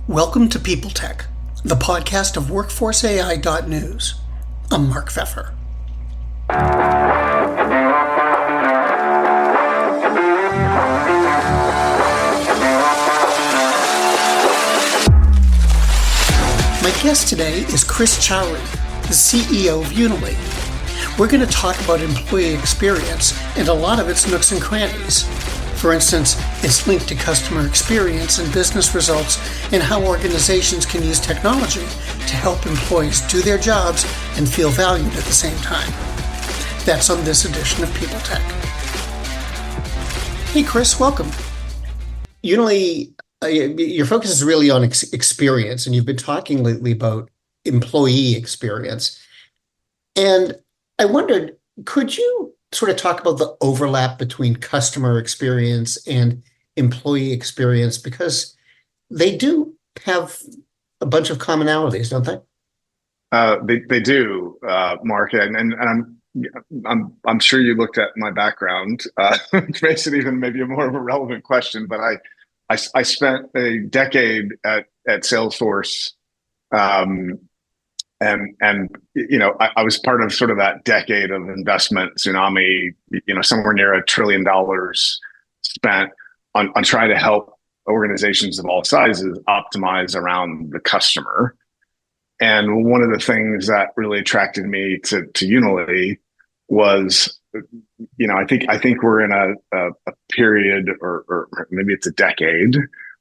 Welcome to PeopleTech, the podcast of WorkforceAI.news. I'm Mark Pfeffer. My guest today is Chris Ciari, the CEO of Unily. We're going to talk about employee experience and a lot of its nooks and crannies. For instance, it's linked to customer experience and business results and how organizations can use technology to help employees do their jobs and feel valued at the same time. That's on this edition of PeopleTech. Hey, Chris, welcome. Unily, your focus is really on experience, and you've been talking lately about employee experience. And I wondered, could you sort of talk about the overlap between customer experience and employee experience, because they do have a bunch of commonalities, don't they? They do, Mark, and I'm sure you looked at my background, which makes it even maybe more of a relevant question. But I spent a decade at Salesforce. And you know, I was part of sort of that decade of investment tsunami, you know, somewhere near $1 trillion spent on trying to help organizations of all sizes optimize around the customer. And one of the things that really attracted me to Unily was, you know, I think we're in a period, or maybe it's a decade,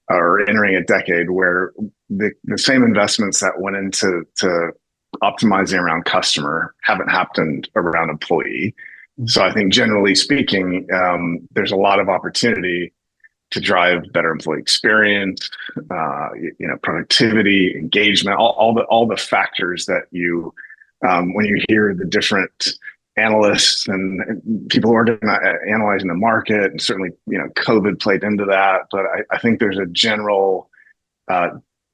or entering a decade, where the same investments that went into optimizing around customer haven't happened around employee. So I think generally speaking, there's a lot of opportunity to drive better employee experience, you know, productivity, engagement, all the factors that you, when you hear the different analysts and people who are analyzing the market, and certainly, you know, COVID played into that. But I think there's a general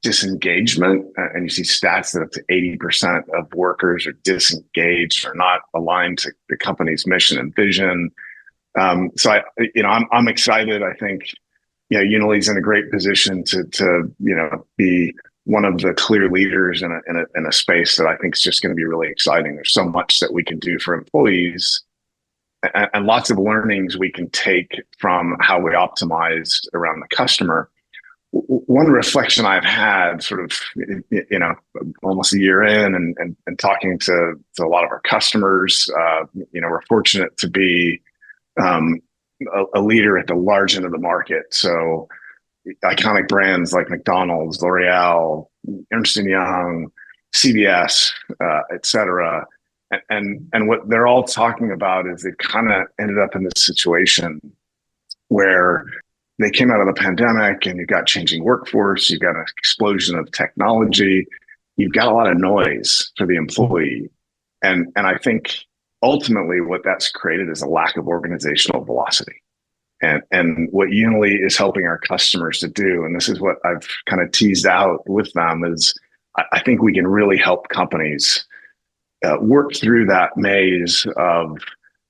disengagement, and you see stats that up to 80% of workers are disengaged or not aligned to the company's mission and vision. So I'm excited. I think, you know, Unily's in a great position to you know, be one of the clear leaders in a space that I think is just going to be really exciting. There's so much that we can do for employees, and lots of learnings we can take from how we optimized around the customer. One reflection I've had, sort of, you know, almost a year in, and talking to a lot of our customers, you know, we're fortunate to be a leader at the large end of the market. So iconic brands like McDonald's, L'Oreal, Ernst & Young, CVS, et cetera. And what they're all talking about is they've kind of ended up in this situation where they came out of the pandemic, and you've got changing workforce, you've got an explosion of technology, you've got a lot of noise for the employee. And I think ultimately what that's created is a lack of organizational velocity. And what Unily is helping our customers to do, and this is what I've kind of teased out with them, is I think we can really help companies work through that maze of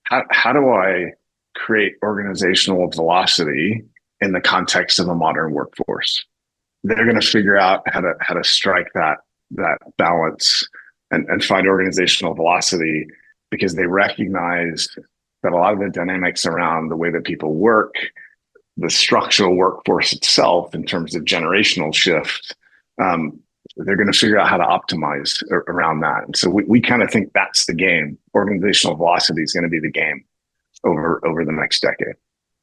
how do I create organizational velocity in the context of a modern workforce. They're going to figure out how to strike that balance and find organizational velocity, because they recognize that a lot of the dynamics around the way that people work, the structural workforce itself in terms of generational shift, they're going to figure out how to optimize around that. And so we kind of think that's the game. Organizational velocity is going to be the game over the next decade.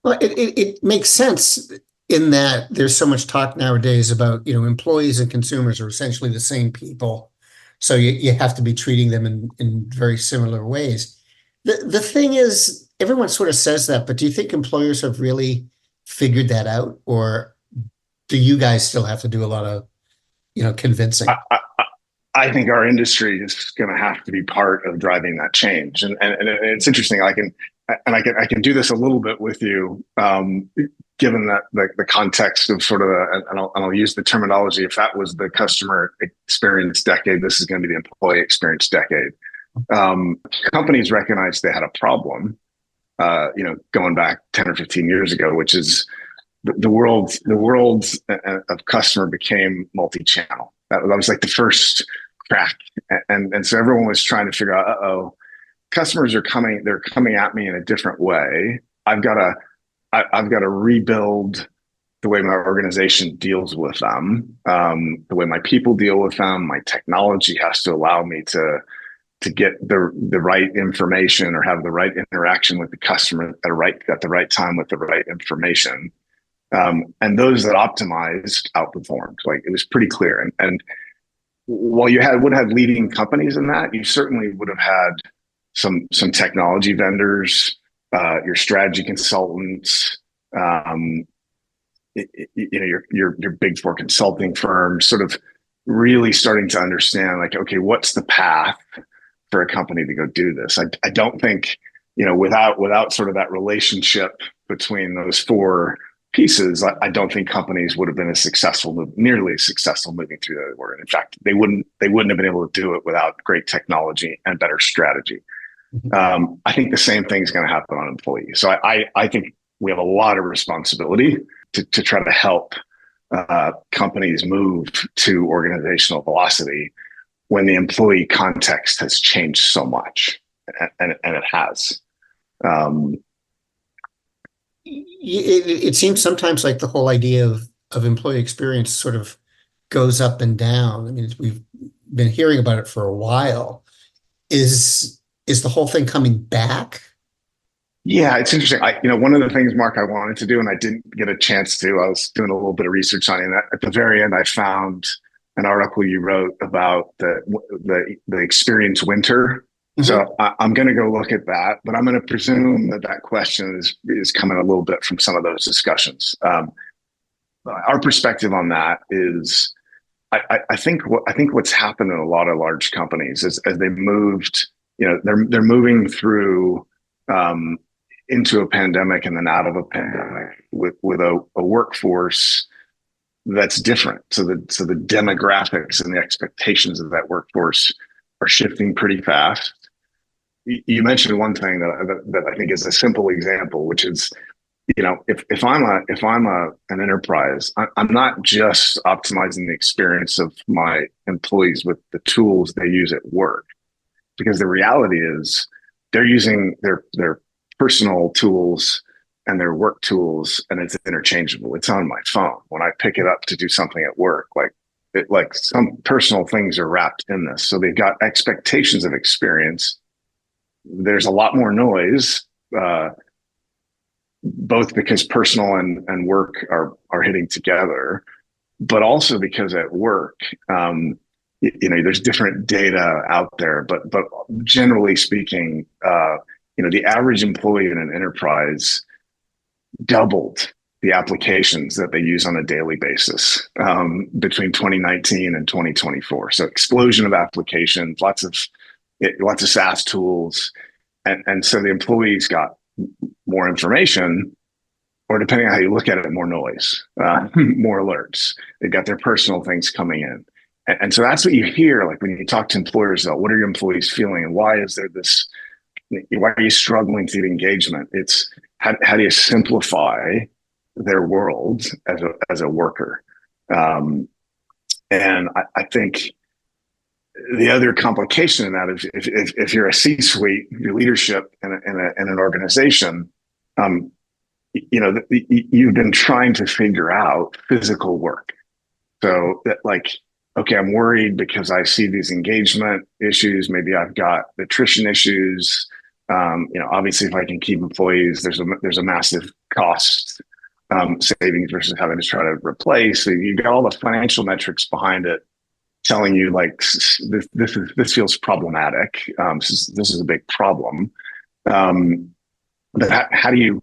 Well, it makes sense in that there's so much talk nowadays about, you know, employees and consumers are essentially the same people. So you have to be treating them in very similar ways. The thing is, everyone sort of says that, but do you think employers have really figured that out? Or do you guys still have to do a lot of, you know, convincing? I think our industry is going to have to be part of driving that change. And it's interesting. I can do this a little bit with you, given that the context of sort of, and I'll use the terminology. If that was the customer experience decade, this is going to be the employee experience decade. Companies recognized they had a problem, you know, going back 10 or 15 years ago, which is the world of customer became multi-channel. That was like the first crack, and so everyone was trying to figure out, oh, customers are coming, they're coming at me in a different way. I've got to rebuild the way my organization deals with them, the way my people deal with them. My technology has to allow me to get the right information or have the right interaction with the customer at the right time with the right information. And those that optimized outperformed. Like it was pretty clear. And while you would have leading companies in that, you certainly would have had some technology vendors, your strategy consultants, your big four consulting firms, sort of really starting to understand, like, okay, what's the path for a company to go do this? I don't think, without sort of that relationship between those four pieces, I don't think companies would have been nearly as successful moving through that were. In fact, they wouldn't have been able to do it without great technology and better strategy. I think the same thing's going to happen on employees. So I think we have a lot of responsibility to try to help companies move to organizational velocity when the employee context has changed so much, and it has. It seems sometimes like the whole idea of employee experience sort of goes up and down. I mean, we've been hearing about it for a while. Is the whole thing coming back? Yeah, it's interesting. One of the things, Mark, I wanted to do, and I didn't get a chance to, I was doing a little bit of research on it. And at the very end, I found an article you wrote about the experience winter. Mm-hmm. So I'm going to go look at that, but I'm going to presume that question is coming a little bit from some of those discussions. Our perspective on that is, I think what's happened in a lot of large companies is as they moved, they're moving through into a pandemic and then out of a pandemic with a workforce that's different. So the demographics and the expectations of that workforce are shifting pretty fast. You mentioned one thing that I think is a simple example, which is, if I'm an enterprise, I'm not just optimizing the experience of my employees with the tools they use at work, because the reality is they're using their personal tools and their work tools, and it's interchangeable. It's on my phone. When I pick it up to do something at work, like some personal things are wrapped in this. So they've got expectations of experience. There's a lot more noise, both because personal and work are hitting together, but also because at work, there's different data out there, but generally speaking, the average employee in an enterprise doubled the applications that they use on a daily basis between 2019 and 2024. So explosion of applications, lots of SaaS tools, and so the employees got more information, or depending on how you look at it, more noise, more alerts. They've got their personal things coming in. And so that's what you hear, like when you talk to employers about what are your employees feeling and why are you struggling to get engagement? It's how do you simplify their world as a worker? And I think the other complication in that is if you're a C-suite, your leadership in an organization, you've been trying to figure out physical work. So that, like, okay, I'm worried because I see these engagement issues. Maybe I've got attrition issues. Obviously, if I can keep employees, there's a massive cost savings versus having to try to replace. So you've got all the financial metrics behind it, telling you like this feels problematic. This is a big problem. But how do you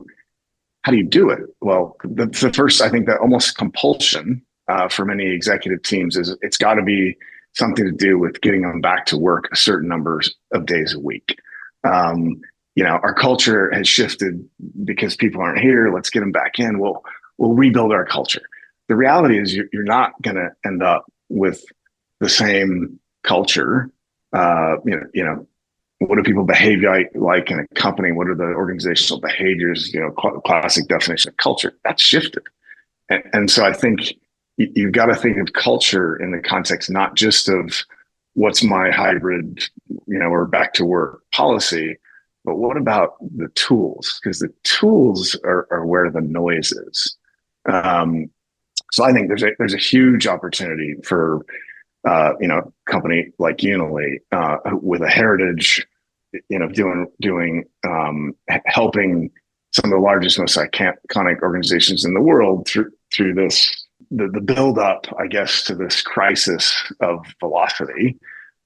do it? Well, the first, I think that almost compulsion for many executive teams is it's got to be something to do with getting them back to work a certain numbers of days a week. Our culture has shifted because people aren't here. Let's get them back in. We'll rebuild our culture. The reality is you're not going to end up with the same culture. What do people behave like in a company? What are the organizational behaviors? Classic definition of culture that's shifted. And so I think you've got to think of culture in the context not just of what's my hybrid, or back to work policy, but what about the tools? Because the tools are where the noise is. Um, so I think there's a huge opportunity for a company like Unily with a heritage, helping some of the largest, most iconic organizations in the world through the build up, I guess, to this crisis of velocity.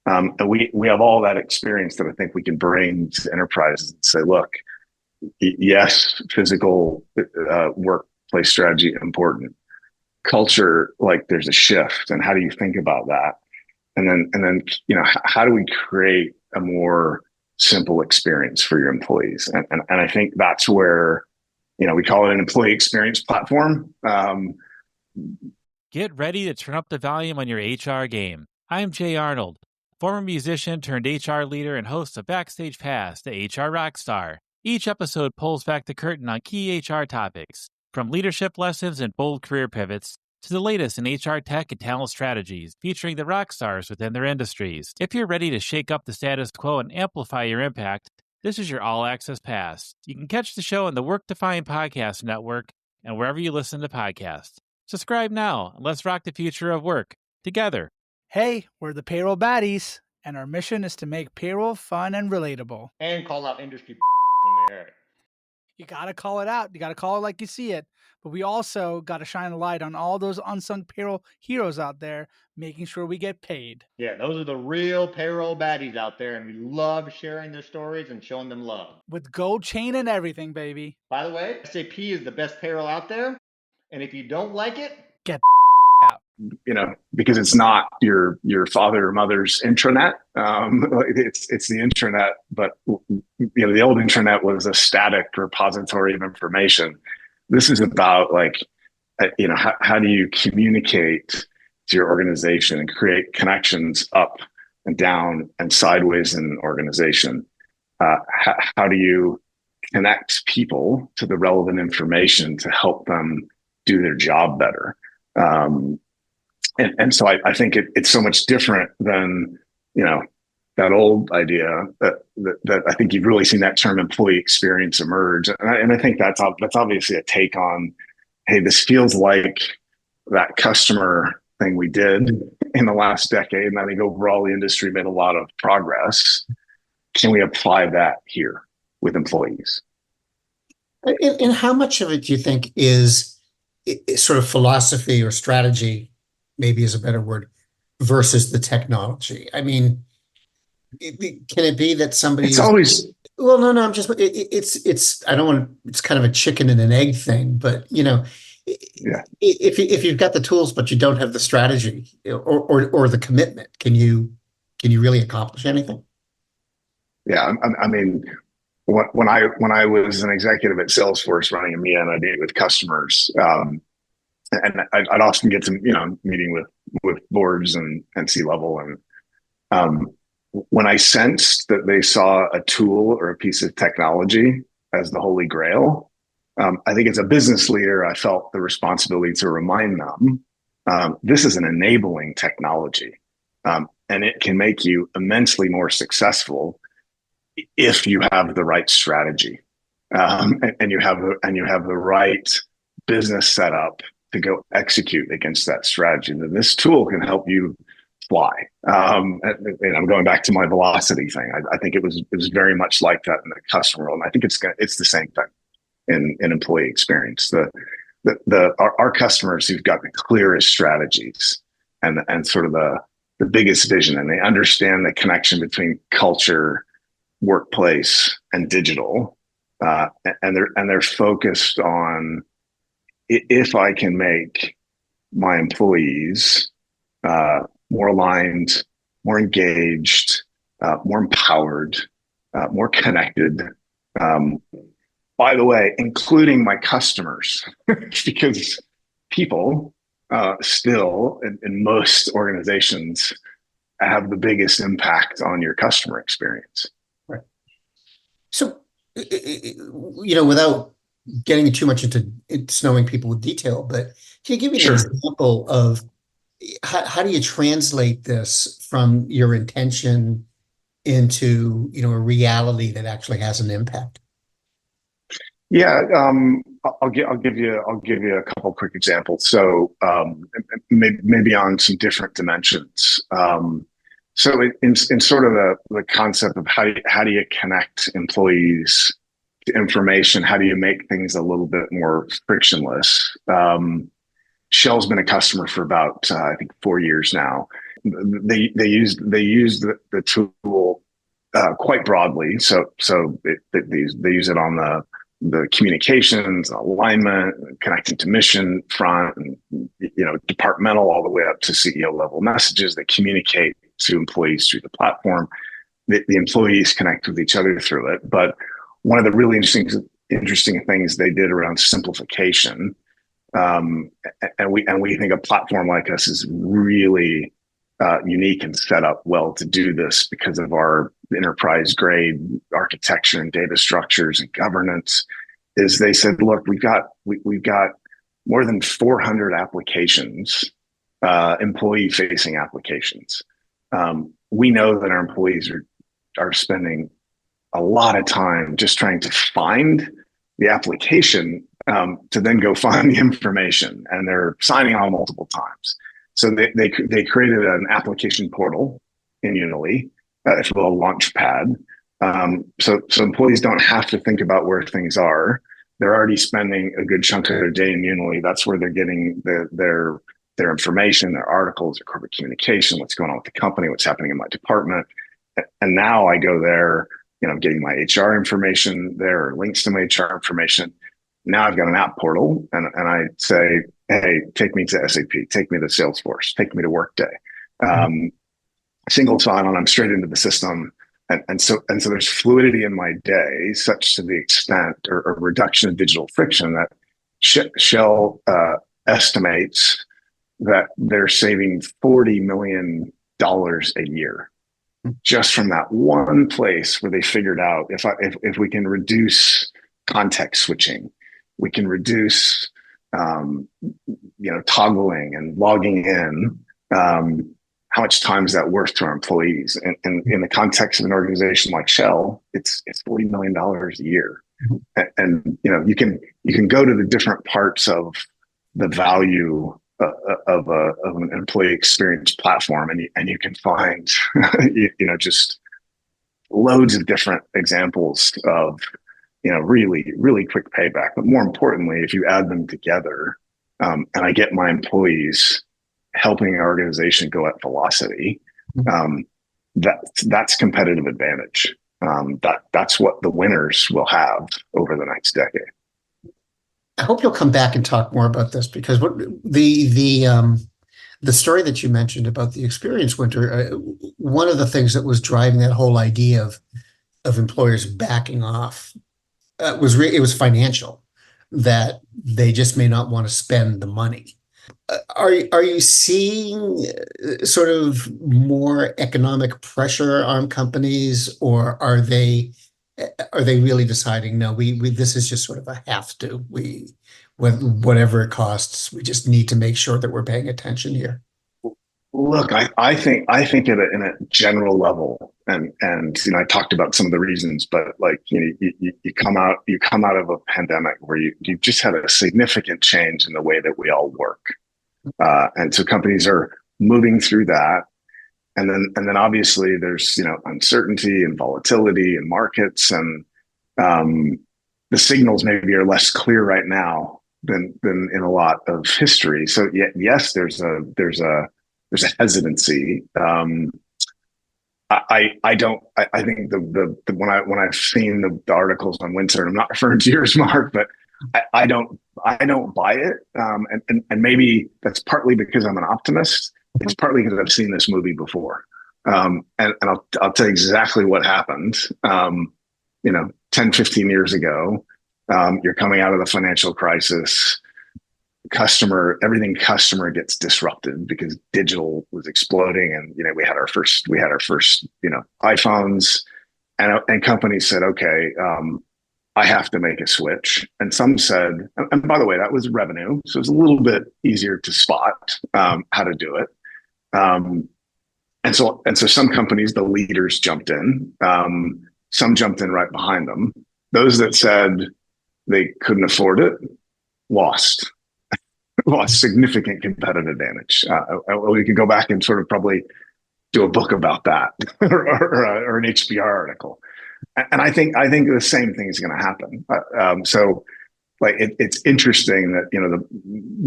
And we have all that experience that I think we can bring to enterprises and say, look, yes, physical workplace strategy important. Culture, like there's a shift, and how do you think about that? And then how do we create a more simple experience for your employees? And I think that's where we call it an employee experience platform. Get ready to turn up the volume on your HR game. I'm Jay Arnold, former musician turned HR leader and host of Backstage Pass, the HR Rockstar. Each episode pulls back the curtain on key HR topics, from leadership lessons and bold career pivots to the latest in HR tech and talent strategies, featuring the rock stars within their industries. If you're ready to shake up the status quo and amplify your impact, this is your all-access pass. You can catch the show on the Work Defined Podcast Network and wherever you listen to podcasts. Subscribe now and let's rock the future of work together. Hey, we're the Payroll Baddies, and our mission is to make payroll fun and relatable. And call out industry when we hear it. You got to call it out. You got to call it like you see it. But we also got to shine a light on all those unsung payroll heroes out there, making sure we get paid. Yeah, those are the real payroll baddies out there, and we love sharing their stories and showing them love. With gold chain and everything, baby. By the way, SAP is the best payroll out there, and if you don't like it, get out. Because it's not your father or mother's intranet. It's the intranet, but the old intranet was a static repository of information. This is about how do you communicate to your organization and create connections up and down and sideways in an organization? How do you connect people to the relevant information to help them do their job better? And so I think it's so much different than, that old idea that I think you've really seen that term employee experience emerge. And I think that's obviously a take on, hey, this feels like that customer thing we did in the last decade. And I think overall the industry made a lot of progress. Can we apply that here with employees? And how much of it do you think is sort of philosophy or strategy, maybe is a better word, versus the technology? I mean, can it be that somebody? It's always. Well, no. I'm just. It's. I don't want to. It's kind of a chicken and an egg thing, but Yeah. If you've got the tools but you don't have the strategy or the commitment, can you really accomplish anything? Yeah, I mean, when I was an executive at Salesforce running EMEA and I'd meet with customers, and I'd often get to meeting with boards and C-level, and when I sensed that they saw a tool or a piece of technology as the holy grail, I think as a business leader, I felt the responsibility to remind them this is an enabling technology, and it can make you immensely more successful if you have the right strategy, and you have the right business setup to go execute against that strategy. Then this tool can help you fly. And I'm going back to my velocity thing. I think it was very much like that in the customer world. And I think it's the same thing in employee experience. Our customers who've got the clearest strategies and sort of the biggest vision, and they understand the connection between culture, workplace, and digital, and they're focused on, if I can make my employees more aligned, more engaged, more empowered, more connected. By the way, including my customers, because people still in most organizations have the biggest impact on your customer experience. Right. So, without getting too much into knowing people with detail, but can you give me an Sure. example of how do you translate this from your intention into, a reality that actually has an impact? Yeah, I'll give you a couple quick examples. So maybe on some different dimensions. So in sort of the concept of how do you connect employees to information? How do you make things a little bit more frictionless? Shell's been a customer for about I think 4 years now. They use the tool quite broadly. They use it on the communications, alignment, connecting to mission front, and departmental all the way up to CEO level messages that communicate to employees through the platform. The employees connect with each other through it. But one of the really interesting things they did around simplification, and we think a platform like us is really unique and set up well to do this because of our enterprise grade architecture and data structures and governance. Is they said, look, we've got more than 400 applications, employee facing applications. We know that our employees are spending a lot of time just trying to find the application to then go find the information, and they're signing on multiple times. So they created an application portal in Unily. It's a little launch pad. So employees don't have to think about where things are. They're already spending a good chunk of their day in Unily. That's where they're getting their information, their articles, their corporate communication, what's going on with the company, what's happening in my department. And now I go there, I'm getting my HR information there, or links to my HR information. Now I've got an app portal, and I say, hey, take me to SAP, take me to Salesforce, take me to Workday. Single sign on, I'm straight into the system. And so there's fluidity in my day, such to the extent or reduction of digital friction that Shell estimates that they're saving $40 million a year just from that one place where they figured out if we can reduce context switching, we can reduce toggling and logging in. How much time is that worth to our employees? And in the context of an organization like Shell, it's $40 million a year. And you can go to the different parts of the value of an employee experience platform, and you can find just loads of different examples of really, really quick payback. But more importantly, if you add them together, and I get my employees helping our organization go at velocity, that's competitive advantage. That's what the winners will have over the next decade. I hope you'll come back and talk more about this, because what the story that you mentioned about the experience winter, one of the things that was driving that whole idea of employers backing off it was financial, that they just may not want to spend the money. Are you seeing sort of more economic pressure on companies, or are they really deciding, no, we this is just sort of a have to, whatever it costs, we just need to make sure that we're paying attention here? Look, I think in a general level, and I talked about some of the reasons, but you come out of a pandemic where you just had a significant change in the way that we all work. And so companies are moving through that. And then obviously there's, uncertainty and volatility in markets, and the signals maybe are less clear right now than in a lot of history. So yes, there's a hesitancy. I think when I've seen the articles on winter, and I'm not referring to yours, Mark, but I don't buy it. And maybe that's partly because I'm an optimist. It's partly because I've seen this movie before. And I'll tell you exactly what happened. 10, 15 years ago, you're coming out of the financial crisis. Everything customer gets disrupted because digital was exploding, and we had our first iPhones, and companies said, okay, I have to make a switch. And some said, and by the way, that was revenue. So it's a little bit easier to spot how to do it. And so some companies, the leaders jumped in. Some jumped in right behind them. Those that said they couldn't afford it lost significant competitive advantage. We could go back and sort of probably do a book about that or an HBR article. And I think the same thing is going to happen. So like it's interesting that, the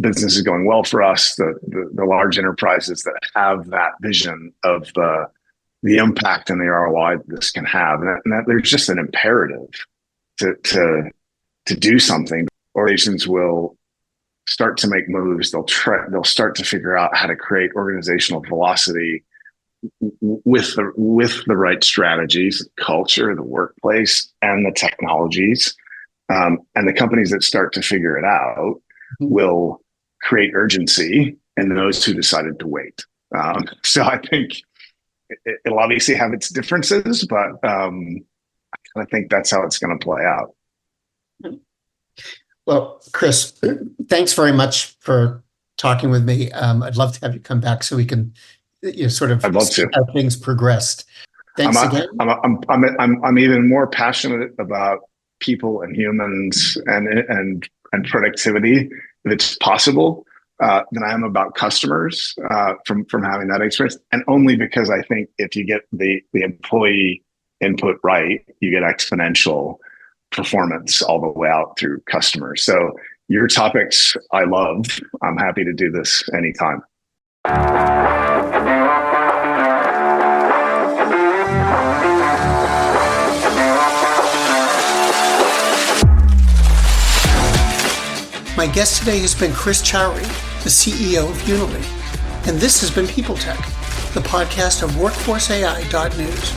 business is going well for us, the large enterprises that have that vision of the impact and the ROI that this can have, and that there's just an imperative to do something. Organizations will start to make moves. They'll start to figure out how to create organizational velocity with the right strategies, culture, the workplace, and the technologies. And the companies that start to figure it out will create urgency in those who decided to wait. So I think it'll obviously have its differences, but I think that's how it's going to play out. Well, Chris, thanks very much for talking with me. I'd love to have you come back so we can sort of I'd love see to. how things progressed. Thanks again. I'm even more passionate about people and humans and productivity, if it's possible, than I am about customers from having that experience. And only because I think if you get the employee input right, you get exponential performance all the way out through customers. So your topics I love. I'm happy to do this anytime. My guest today has been Chris Ciari, the CEO of Unily. And this has been PeopleTech, the podcast of WorkforceAI.news.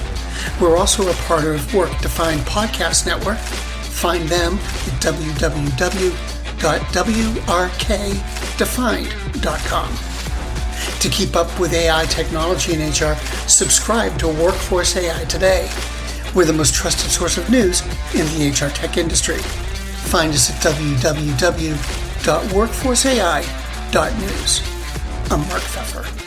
We're also a part of Work Defined Podcast Network. Find them at www.wrkdefined.com. To keep up with AI technology and HR, subscribe to Workforce AI Today. We're the most trusted source of news in the HR tech industry. Find us at www.workforceai.news. I'm Mark Pfeffer.